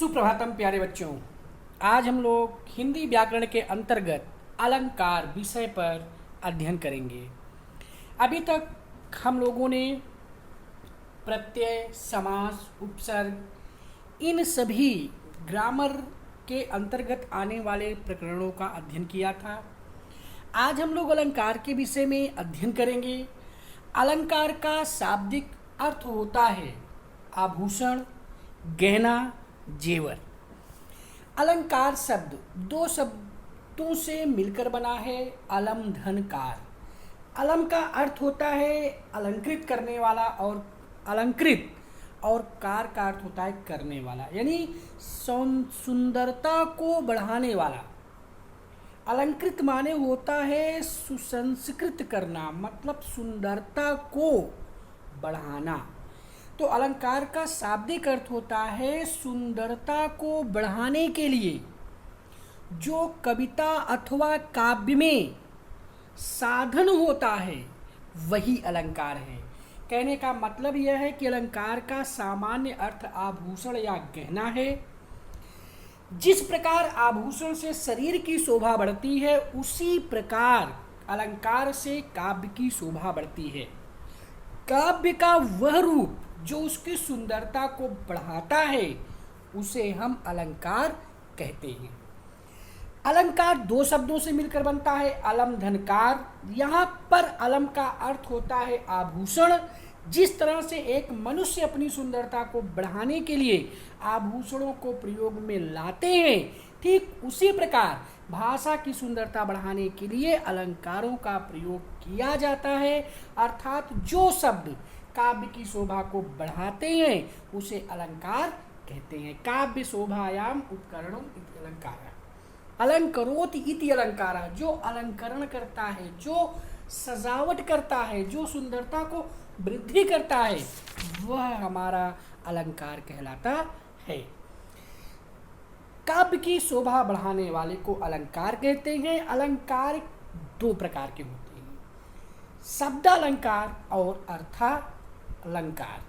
सुप्रभातम प्यारे बच्चों। आज हम लोग हिंदी व्याकरण के अंतर्गत अलंकार विषय पर अध्ययन करेंगे। अभी तक हम लोगों ने प्रत्यय, समास, उपसर्ग इन सभी ग्रामर के अंतर्गत आने वाले प्रकरणों का अध्ययन किया था। आज हम लोग अलंकार के विषय में अध्ययन करेंगे। अलंकार का शाब्दिक अर्थ होता है आभूषण, गहना, जेवर। अलंकार शब्द दो शब्दों से मिलकर बना है, अलम धन कार। अलम का अर्थ होता है अलंकृत करने वाला और अलंकृत, और कार का अर्थ होता है करने वाला, यानी सुंदरता को बढ़ाने वाला। अलंकृत माने होता है सुसंस्कृत करना, मतलब सुंदरता को बढ़ाना। तो अलंकार का शाब्दिक अर्थ होता है सुंदरता को बढ़ाने के लिए जो कविता अथवा काव्य में साधन होता है वही अलंकार है। कहने का मतलब यह है कि अलंकार का सामान्य अर्थ आभूषण या गहना है। जिस प्रकार आभूषण से शरीर की शोभा बढ़ती है, उसी प्रकार अलंकार से काव्य की शोभा बढ़ती है। काव्य का वह रूप जो उसकी सुंदरता को बढ़ाता है उसे हम अलंकार कहते हैं। अलंकार दो शब्दों से मिलकर बनता है, अलम धनकार। यहाँ पर अलम का अर्थ होता है आभूषण। जिस तरह से एक मनुष्य अपनी सुंदरता को बढ़ाने के लिए आभूषणों को प्रयोग में लाते हैं, ठीक उसी प्रकार भाषा की सुंदरता बढ़ाने के लिए अलंकारों का प्रयोग किया जाता है। अर्थात जो शब्द काव्य की शोभा को बढ़ाते हैं उसे अलंकार कहते हैं। काव्य शोभायाम उपकरणम इति अलंकार। अलंकरोति इति अलंकार, जो अलंकरण करता है, जो सजावट करता है, जो सुंदरता को वृद्धि करता है, वह हमारा अलंकार कहलाता है। काव्य की शोभा बढ़ाने वाले को अलंकार कहते हैं। अलंकार दो प्रकार के होते हैं, शब्दालंकार और अर्थालंकार।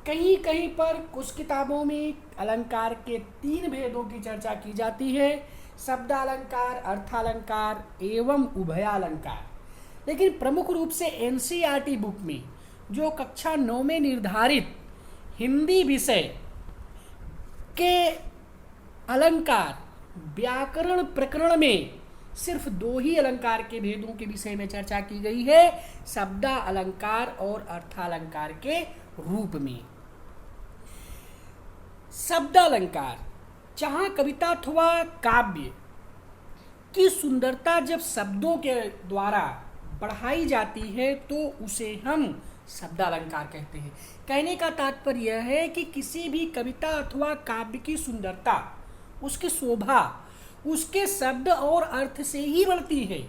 कहीं कहीं पर कुछ किताबों में अलंकार के तीन भेदों की चर्चा की जाती है, शब्दालंकार, अर्थालंकार एवं उभयालंकार। लेकिन प्रमुख रूप से एनसीईआरटी बुक में जो कक्षा 9 में निर्धारित हिंदी विषय के अलंकार व्याकरण प्रकरण में सिर्फ दो ही अलंकार के भेदों के विषय में चर्चा की गई है, शब्दा अलंकार और अर्थालंकार के रूप में। शब्दालंकार, जहां कविता अथवा काव्य की सुंदरता जब शब्दों के द्वारा बढ़ाई जाती है तो उसे हम शब्दालंकार कहते हैं। कहने का तात्पर्य यह है कि किसी भी कविता अथवा काव्य की सुंदरता, उसकी शोभा उसके शब्द और अर्थ से ही बढ़ती है।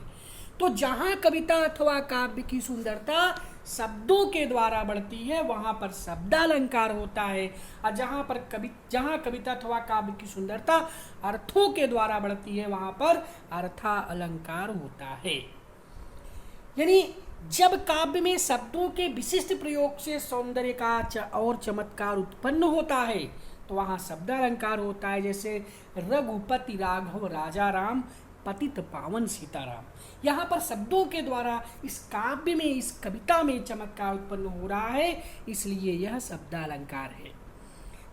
तो जहाँ कविता अथवा काव्य की सुंदरता शब्दों के द्वारा बढ़ती है वहाँ पर शब्दालंकार होता है, और जहाँ कविता अथवा काव्य की सुंदरता अर्थों के द्वारा बढ़ती है वहाँ पर अर्थालंकार होता है। यानी जब काव्य में शब्दों के विशिष्ट प्रयोग से सौंदर्य का और चमत्कार उत्पन्न होता है तो वहाँ शब्दालंकार होता है। जैसे रघुपति राघव राजा राम, पतित पावन सीताराम। यहाँ पर शब्दों के द्वारा इस काव्य में, इस कविता में चमत्कार उत्पन्न हो रहा है, इसलिए यह शब्दालंकार है।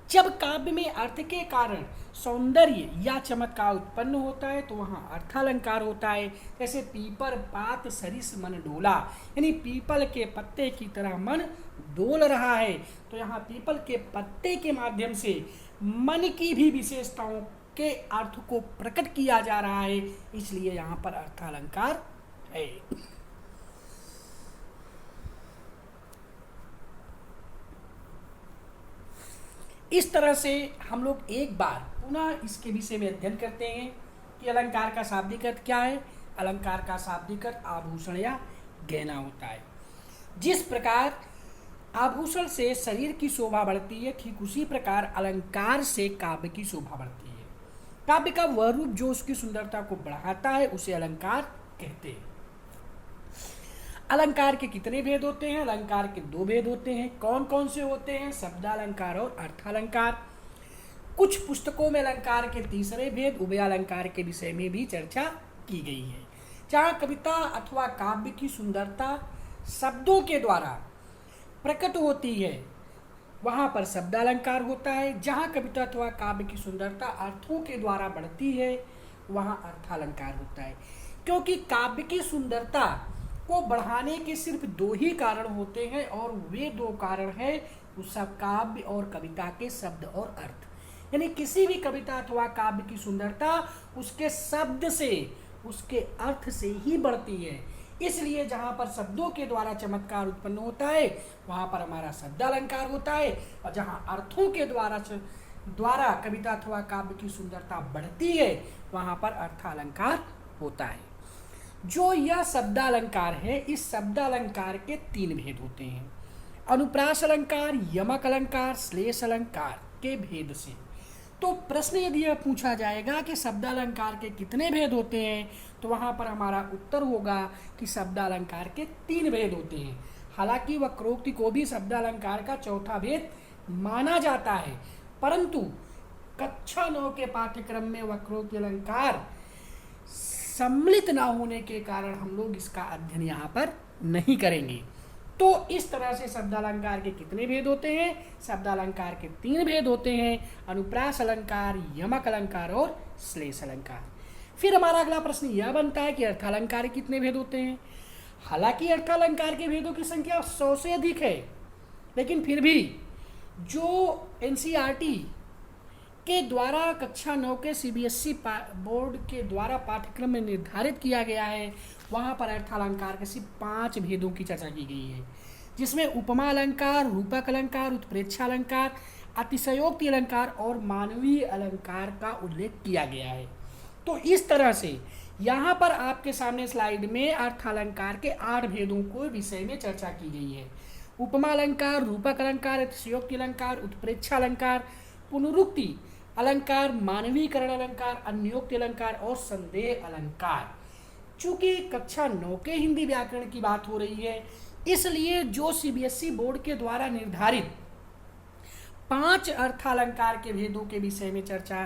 जब काव्य में अर्थ के कारण सौंदर्य या चमत्कार उत्पन्न होता है तो वहाँ अर्थालंकार होता है। जैसे पीपर पात सरिस मन डोला, यानी पीपल के पत्ते की तरह मन डोल रहा है, तो यहाँ पीपल के पत्ते के माध्यम से मन की भी विशेषताओं के अर्थ को प्रकट किया जा रहा है, इसलिए यहाँ पर अर्थालंकार है। इस तरह से हम लोग एक बार पुनः इसके विषय में अध्ययन करते हैं कि अलंकार का शाब्दिक अर्थ क्या है। अलंकार का शाब्दिक अर्थ आभूषण या गहना होता है। जिस प्रकार आभूषण से शरीर की शोभा बढ़ती है, ठीक उसी प्रकार अलंकार से काव्य की शोभा बढ़ती है। काव्य का वह रूप जो उसकी सुंदरता को बढ़ाता है उसे अलंकार कहते हैं। अलंकार के कितने भेद होते हैं? अलंकार के दो भेद होते हैं। कौन कौन से होते हैं? शब्दालंकार और अर्थालंकार। कुछ पुस्तकों में अलंकार के तीसरे भेद उभय अलंकार के विषय में भी चर्चा की गई है। जहाँ कविता अथवा काव्य की सुंदरता शब्दों के द्वारा प्रकट होती है वहाँ पर शब्दालंकार होता है। जहाँ कविता अथवा काव्य की सुंदरता अर्थों के द्वारा बढ़ती है वहाँ अर्थालंकार होता है। क्योंकि काव्य की सुंदरता को बढ़ाने के सिर्फ दो ही कारण होते हैं और वे दो कारण हैं उस काव्य और कविता के शब्द और अर्थ। यानी किसी भी कविता अथवा काव्य की सुंदरता उसके शब्द से, उसके अर्थ से ही बढ़ती है। इसलिए जहाँ पर शब्दों के द्वारा चमत्कार उत्पन्न होता है वहाँ पर हमारा शब्दालंकार होता है, और जहाँ अर्थों के द्वारा कविता अथवा काव्य की सुंदरता बढ़ती है वहाँ पर अर्थालंकार होता है। जो यह शब्दालंकार है, इस शब्दालंकार के तीन भेद होते हैं, अनुप्रास अलंकार, यमक अलंकार, श्लेष अलंकार के भेद से। तो प्रश्न यदि यह पूछा जाएगा कि शब्दालंकार के कितने भेद होते हैं तो वहाँ पर हमारा उत्तर होगा कि शब्दालंकार के तीन भेद होते हैं। हालांकि वक्रोक्ति को भी शब्दालंकार का चौथा भेद माना जाता है, परंतु कक्षा 9 के पाठ्यक्रम में वक्रोक्ति अलंकार सम्मिलित ना होने के कारण हम लोग इसका अध्ययन यहाँ पर नहीं करेंगे। तो इस तरह से शब्दालंकार के कितने भेद होते हैं? शब्दालंकार के तीन भेद होते हैं, अनुप्रास अलंकार, यमक अलंकार और श्लेष अलंकार। फिर हमारा अगला प्रश्न यह बनता है कि अर्थालंकार के कितने भेद होते हैं? हालांकि अर्थालंकार के भेदों की संख्या 100 से अधिक है, लेकिन फिर भी जो एनसीईआरटी के द्वारा कक्षा 9 के सीबीएसई बोर्ड के द्वारा पाठ्यक्रम में निर्धारित किया गया है वहाँ पर अर्थालंकार के सिर्फ 5 भेदों की चर्चा की गई है, जिसमें उपमा अलंकार, रूपक अलंकार, उत्प्रेक्षा अलंकार, अतिशयोक्ति अलंकार और मानवीय अलंकार का उल्लेख किया गया है। तो इस तरह से यहाँ पर आपके सामने स्लाइड में अर्थालंकार के 8 भेदों को विषय में चर्चा की गई है। उपमा अलंकार, रूपक अलंकार, अतिशयोक्ति अलंकार, उत्प्रेक्षा अलंकार, पुनरुक्ति अलंकार, मानवीकरण अलंकार, अन्योक्ति अलंकार और संदेह अलंकार। चूंकि कक्षा 9 के हिंदी व्याकरण की बात हो रही है, इसलिए जो सीबीएसई बोर्ड के द्वारा निर्धारित 5 अर्थालंकार के भेदों के विषय में चर्चा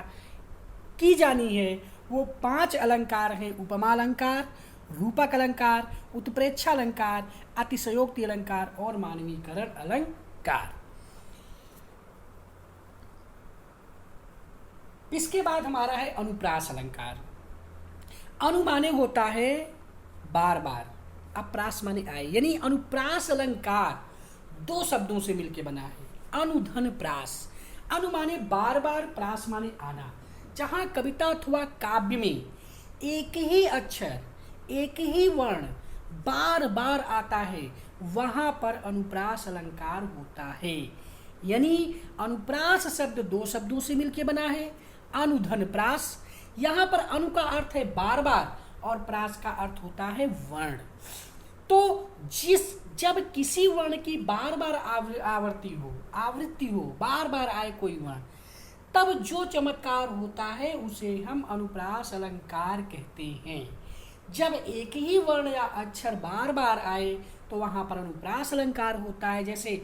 की जानी है वो 5 अलंकार हैं: उपमा अलंकार, रूपक अलंकार, उत्प्रेक्षा अलंकार, अतिशयोक्ति अलंकार और मानवीकरण अलंकार। इसके बाद हमारा है अनुप्रास अलंकार। अनु माने होता है बार बार, अप्रास माने आए, यानी अनुप्रास अलंकार 2 शब्दों से मिलकर बना है। अनुधन प्रास, अनु माने बार बार, प्रास माने आना। जहाँ कविता अथवा काव्य में एक ही अक्षर, एक ही वर्ण बार बार आता है वहाँ पर अनुप्रास अलंकार होता है। यानी अनुप्रास शब्द 2 शब्दों से मिलकर बना है, अनुधन प्रास। यहाँ पर अनु का अर्थ है बार बार और प्रास का अर्थ होता है वर्ण। तो जब किसी वर्ण की बार बार आवृत्ति हो, बार बार आए कोई वर्ण, तब जो चमत्कार होता है उसे हम अनुप्रास अलंकार कहते हैं। जब एक ही वर्ण या अक्षर बार बार आए तो वहाँ पर अनुप्रास अलंकार होता है। जैसे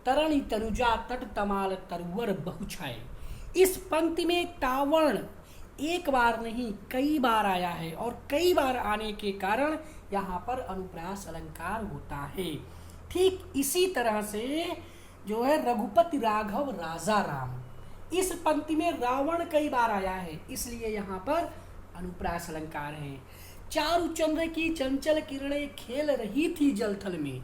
तरणि तनुजा तट तमाल तरुवर बहुछाए, इस पंक्ति में तावर्ण एक बार नहीं कई बार आया है और कई बार आने के कारण यहाँ पर अनुप्रास अलंकार होता है। ठीक इसी तरह से जो है रघुपति राघव राजा राम, इस पंक्ति में रावण कई बार आया है, इसलिए यहाँ पर अनुप्रास अलंकार है। चारु चंद्र की चंचल किरणें खेल रही थी जलथल में,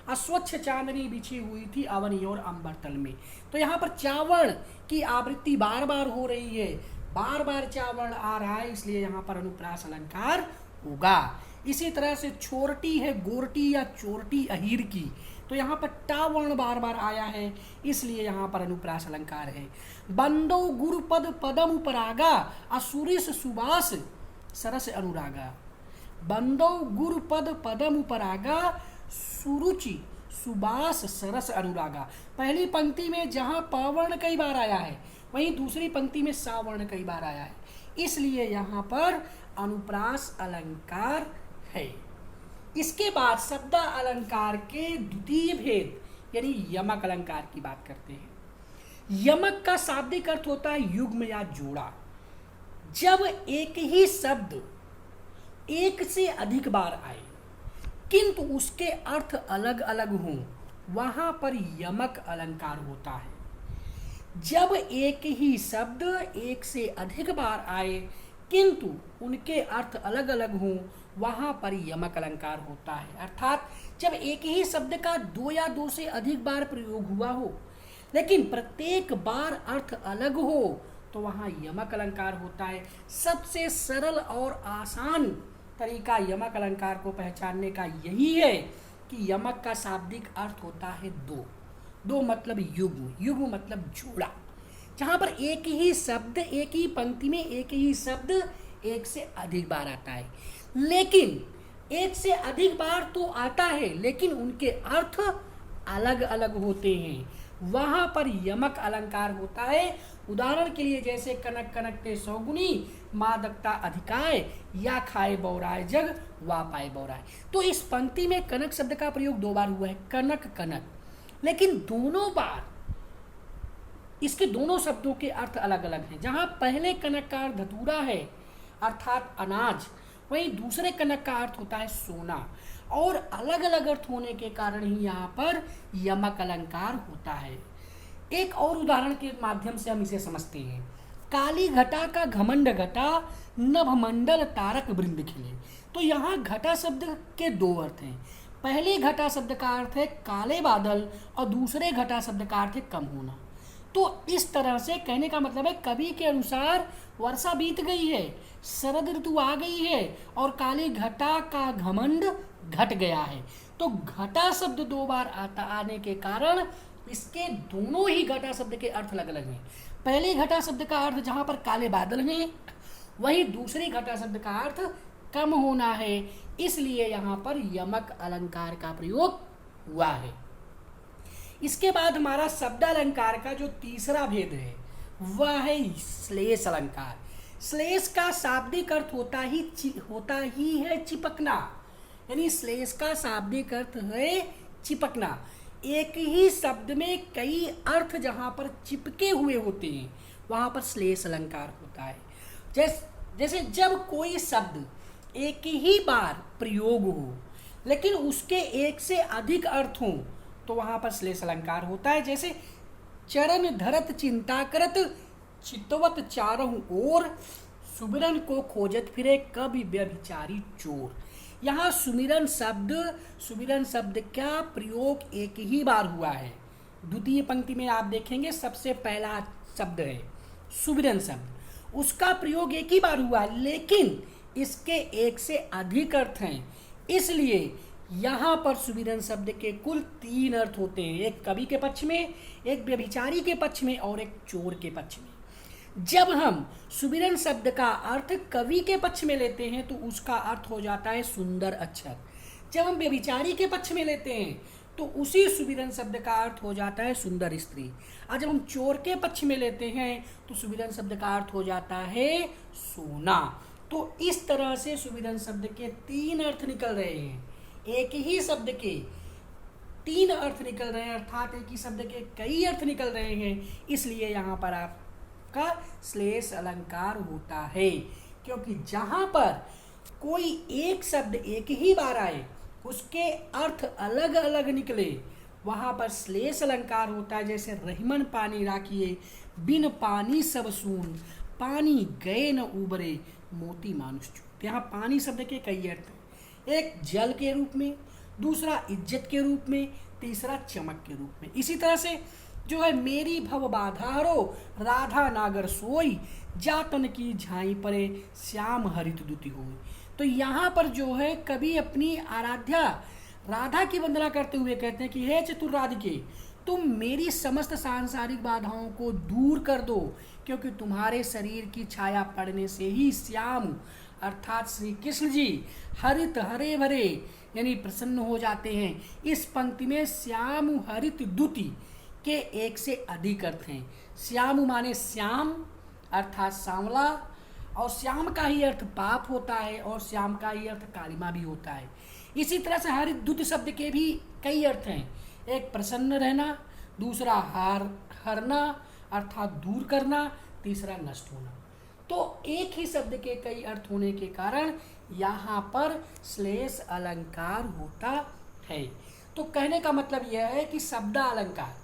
अस्वच्छ चांदनी बिछी हुई थी अवनी और अंबर तल में। तो यहाँ पर चावर्ण की आवृत्ति बार बार हो रही है, बार बार चावर्ण आ रहा है, इसलिए यहाँ पर अनुप्रास अलंकार होगा। इसी तरह से छोरटी है गोरटी या चोरटी अहीर की, तो यहाँ पर टावर्ण बार बार आया है, इसलिए यहाँ पर अनुप्रास अलंकार है। बंदो गुरुपद पदम उपरागा असुरिस सुबास सरस अनुरागा, बंदो गुरुपद पदम उपरागा सुरुचि सुबास सरस अनुरागा। पहली पंक्ति में जहाँ पवर्ण कई बार आया है वहीं दूसरी पंक्ति में सावर्ण कई बार आया है, इसलिए यहाँ पर अनुप्रास अलंकार है। इसके बाद शब्दा अलंकार के द्वितीय भेद यानी यमक अलंकार की बात करते हैं। यमक का शाब्दिक अर्थ होता है युग्म या जोड़ा। जब एक ही शब्द एक से अधिक बार आए किंतु उसके अर्थ अलग अलग हों, वहां पर यमक अलंकार होता है। जब एक ही शब्द एक से अधिक बार आए किंतु उनके अर्थ अलग अलग हों, वहां पर यमक अलंकार होता है। अर्थात जब एक ही शब्द का दो या दो से अधिक बार प्रयोग हुआ हो लेकिन प्रत्येक बार अर्थ अलग हो तो वहां यमक अलंकार होता है। सबसे सरल और आसान तरीका यमक अलंकार को पहचानने का यही है कि यमक का शाब्दिक अर्थ होता है दो। दो मतलब युग्म, युग्म मतलब जोड़ा। जहां पर एक ही शब्द एक ही पंक्ति में एक ही शब्द एक से अधिक बार आता है, लेकिन एक से अधिक बार तो आता है लेकिन उनके अर्थ अलग अलग होते हैं, वहां पर यमक अलंकार होता है। उदाहरण के लिए जैसे कनक कनकते सौगुनी, मादकता अधिकाय, या खाए बौराए जग, वा पाए बौराए। तो इस पंक्ति में कनक शब्द का प्रयोग दो बार हुआ है, कनक कनक, लेकिन दोनों बार इसके दोनों शब्दों के अर्थ अलग अलग हैं। जहां पहले कनक का अर्थ धतूरा है अर्थात अनाज, वहीं दूसरे कनक का अर्थ होता है सोना, और अलग अलग अर्थ होने के कारण ही यहाँ पर यमक अलंकार होता है। एक और उदाहरण के माध्यम से हम इसे समझते हैं। काली घटा का घमंड घटा, नभमंडल तारक वृंद खिले। तो यहाँ घटा शब्द के दो अर्थ हैं। पहले घटा शब्द का अर्थ है काले बादल और दूसरे घटा शब्द का अर्थ है कम होना। तो इस तरह से कहने का मतलब है कवि के अनुसार वर्षा बीत गई है, शरद ऋतु आ गई है और काली घटा का घमंड घट गया है। तो घटा शब्द दो बार आने के कारण इसके दोनों ही घटा शब्द के अर्थ अलग अलग हैं। पहले घटा शब्द का अर्थ जहां पर काले बादल हैं, वहीं दूसरे घटा शब्द का अर्थ कम होना है, इसलिए यहाँ पर यमक अलंकार का प्रयोग हुआ है। इसके बाद हमारा शब्द अलंकार का जो तीसरा भेद है वह है श्लेष अलंकार। श्लेष का शाब्दिक अर्थ होता ही है चिपकना, यानी श्लेष का शाब्दिक अर्थ है चिपकना। एक ही शब्द में कई अर्थ जहां पर चिपके हुए होते हैं वहां पर श्लेष अलंकार होता है। जैसे जब कोई शब्द एक ही बार प्रयोग हो लेकिन उसके एक से अधिक अर्थ हों तो वहां पर श्लेष अलंकार होता है। जैसे चरण धरत चिंता करत, चितवत चारहु ओर, सुमिरन को खोजत फिरे कभी व्यभिचारी चोर। यहाँ सुमिरन शब्द का प्रयोग एक ही बार हुआ है। द्वितीय पंक्ति में आप देखेंगे सबसे पहला शब्द है सुमिरन शब्द, उसका प्रयोग एक ही बार हुआ है लेकिन इसके एक से अधिक अर्थ हैं, इसलिए यहाँ पर सुमिरन शब्द के कुल तीन अर्थ होते हैं, एक कवि के पक्ष में, एक व्यभिचारी के पक्ष में और एक चोर के पक्ष में। जब हम सुमिरन शब्द का अर्थ कवि के पक्ष में लेते हैं तो उसका अर्थ हो जाता है सुंदर अक्षर। जब हम व्यभिचारी के पक्ष में लेते हैं तो उसी सुमिरन शब्द का अर्थ हो जाता है सुंदर स्त्री। और जब हम चोर के पक्ष में लेते हैं तो सुमिरन शब्द का अर्थ हो जाता है सोना। तो इस तरह से सुमिरन शब्द के तीन अर्थ निकल रहे हैं, एक ही शब्द के तीन अर्थ निकल रहे हैं, अर्थात एक ही शब्द के कई अर्थ निकल रहे हैं, इसलिए यहाँ पर आपका श्लेष अलंकार होता है। क्योंकि जहाँ पर कोई एक शब्द एक ही बार आए उसके अर्थ अलग अलग निकले वहाँ पर श्लेष अलंकार होता है। जैसे रहीमन पानी राखिए, बिन पानी सब सून, पानी गए न उबरे, मोती मानुष चूत। यहाँ पानी शब्द के कई अर्थ हैं, एक जल के रूप में, दूसरा इज्जत के रूप में, तीसरा चमक के रूप में। इसी तरह से जो है मेरी भव बाधारो, राधा नागर सोई, जातन की झाई परे, श्याम हरित दुति होई। तो यहाँ पर जो है कवि अपनी आराध्या राधा की वंदना करते हुए कहते हैं कि हे चतुर्राधिके, तुम मेरी समस्त सांसारिक बाधाओं को दूर कर दो, क्योंकि तुम्हारे शरीर की छाया पड़ने से ही श्याम अर्थात श्री कृष्ण जी हरित हरे भरे यानी प्रसन्न हो जाते हैं। इस पंक्ति में श्याम हरित दुति के एक से अधिक अर्थ हैं। श्याम माने श्याम अर्थात सांवला, और श्याम का ही अर्थ पाप होता है और श्याम का ही अर्थ कालिमा भी होता है। इसी तरह से हरित दुति शब्द के भी कई अर्थ हैं, एक प्रसन्न रहना, दूसरा हरना अर्थात दूर करना, तीसरा नष्ट होना। तो एक ही शब्द के कई अर्थ होने के कारण यहाँ पर श्लेष अलंकार होता है। तो कहने का मतलब यह है कि शब्दालंकार,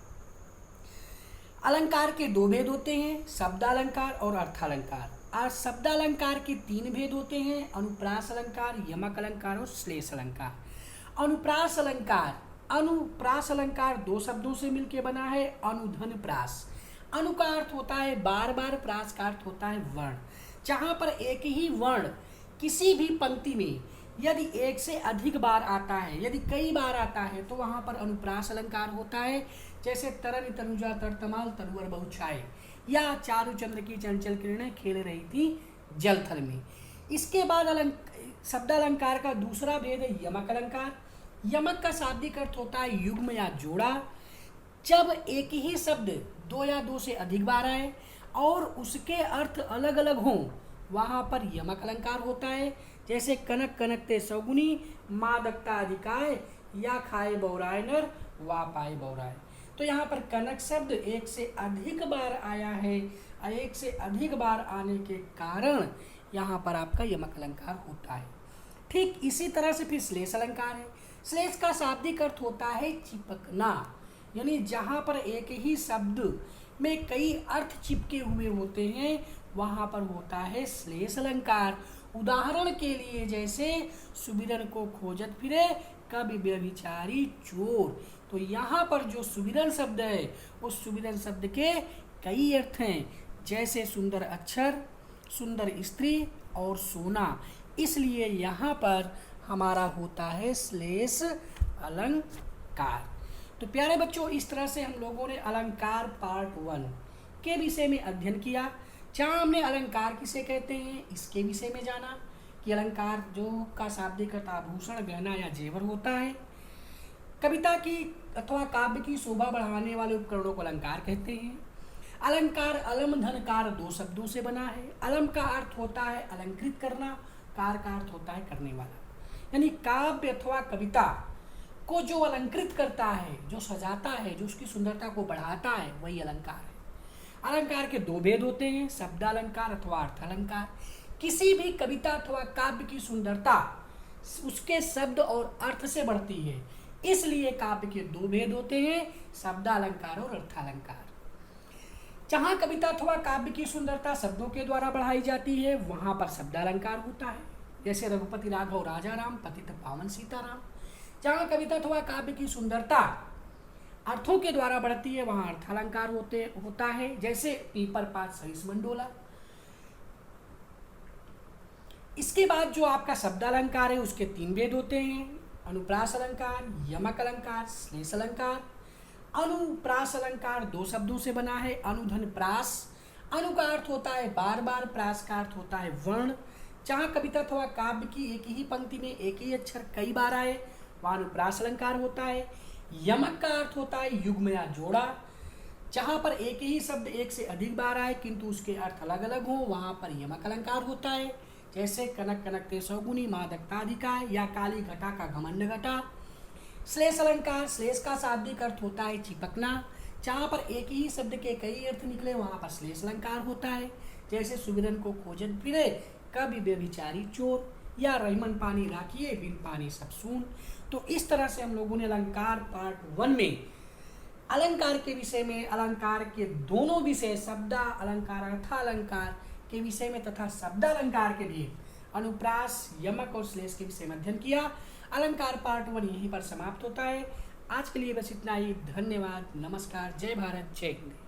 अलंकार के दो भेद होते हैं, शब्दालंकार और अर्थालंकार। और शब्दालंकार के तीन भेद होते हैं, अनुप्रास अलंकार, यमक अलंकार और श्लेष अलंकार। अनुप्रास अलंकार दो शब्दों से मिलकर बना है, अनुधन प्रास। अनु का अर्थ होता है बार बार, प्रास का अर्थ होता है वर्ण। जहाँ पर एक ही वर्ण किसी भी पंक्ति में यदि एक से अधिक बार आता है, यदि कई बार आता है, तो वहाँ पर अनुप्रास अलंकार होता है। जैसे तरन तनुजा तरतमाल तरुवर बहुछाए, या चारुचंद्र की चंचल किरणें खेल रही थी जलथल में। इसके बाद शब्दालंकार का दूसरा भेद है यमक अलंकार। यमक का शाब्दिक अर्थ होता है युग्म या जोड़ा। जब एक ही शब्द दो या दो से अधिक बार आए और उसके अर्थ अलग अलग हों, वहाँ पर यमक अलंकार होता है। जैसे कनक कनकते सौगुनी, मादकता अधिकाय, या खाए बौराय नर, वा पाए बौराय। तो यहाँ पर कनक शब्द एक से अधिक बार आया है, और एक से अधिक बार आने के कारण यहाँ पर आपका यमक अलंकार होता है। ठीक इसी तरह से फिर श्लेष अलंकार है। श्लेष का शाब्दिक अर्थ होता है चिपकना, यानी जहाँ पर एक ही शब्द में कई अर्थ चिपके हुए होते हैं, वहाँ पर होता है श्लेष अलंकार। उदाहरण के लिए जैसे सुबिरन को खोजत फिरे कवि व्यभिचारी चोर। तो यहाँ पर जो सुबिरन शब्द है, उस सुबिरन शब्द के कई अर्थ हैं, जैसे सुंदर अक्षर, सुंदर स्त्री और सोना। इसलिए यहाँ पर हमारा होता है श्लेष अलंकार। तो प्यारे बच्चों, इस तरह से हम लोगों ने अलंकार पार्ट 1 के विषय में अध्ययन किया, जहाँ हमने अलंकार किसे कहते हैं इसके विषय में जाना कि अलंकार जो का शाब्दिक अर्थ आभूषण, गहना या जेवर होता है। कविता की अथवा काव्य की शोभा बढ़ाने वाले उपकरणों को अलंकार कहते हैं। अलंकार अलम धनकार दो शब्दों से बना है। अलम का अर्थ होता है अलंकृत करना, कार का अर्थ होता है करने वाला। यानी काव्य अथवा कविता को जो अलंकृत करता है, जो सजाता है, जो उसकी सुंदरता को बढ़ाता है, वही अलंकार है। अलंकार के दो भेद होते हैं, शब्दालंकार अथवा अर्थालंकार। किसी भी कविता अथवा काव्य की सुंदरता उसके शब्द और अर्थ से बढ़ती है, इसलिए काव्य के दो भेद होते हैं, शब्दालंकार और अर्थालंकार। जहाँ कविता अथवा काव्य की सुंदरता शब्दों के द्वारा बढ़ाई जाती है, वहाँ पर शब्दालंकार होता है। जैसे रघुपति राघव राजा राम, पतित पावन सीताराम। जहाँ कविता अथवा काव्य की सुंदरता अर्थों के द्वारा बढ़ती है, वहाँ अर्थालंकार होता है। जैसे पीपर पात सरिस मंडोला। इसके बाद जो आपका शब्दालंकार है, उसके तीन भेद होते हैं, अनुप्रास अलंकार, यमक अलंकार, श्लेष अलंकार। अनुप्रास अलंकार दो शब्दों से बना है, अनुधन प्रास। अनु का अर्थ होता है बार बार, प्रास का अर्थ होता है वर्ण। जहाँ कविता अथवा काव्य की एक ही पंक्ति में एक ही अक्षर कई बार आए, वहाँ अनुप्रास अलंकार होता है। यमक का अर्थ होता है युग्म या जोड़ा। जहाँ पर एक ही शब्द एक से अधिक बार आए किंतु उसके अर्थ अलग अलग हों, वहाँ पर यमक अलंकार होता है। जैसे कनक कनकते सौगुनी, मादकताधिकाय, या काली घटा का घमंड घटा। श्लेष अलंकार, श्लेष का शाब्दिक अर्थ होता है चिपकना। जहाँ पर एक ही शब्द के कई अर्थ निकले, वहाँ पर श्लेष अलंकार होता है। जैसे सुबिरन को खोजत फिरे कवि व्यभिचारी चोर, या रहीमन पानी राखिए बिन पानी सब सून। तो इस तरह से हम लोगों ने अलंकार पार्ट 1 में अलंकार के विषय में, अलंकार के दोनों विषय शब्दा अलंकार, अर्थालंकार के विषय में तथा शब्दालंकार के भी अनुप्रास, यमक और श्लेष के विषय में अध्ययन किया। अलंकार पार्ट 1 यहीं पर समाप्त होता है। आज के लिए बस इतना ही। धन्यवाद, नमस्कार, जय भारत, जय हिंद।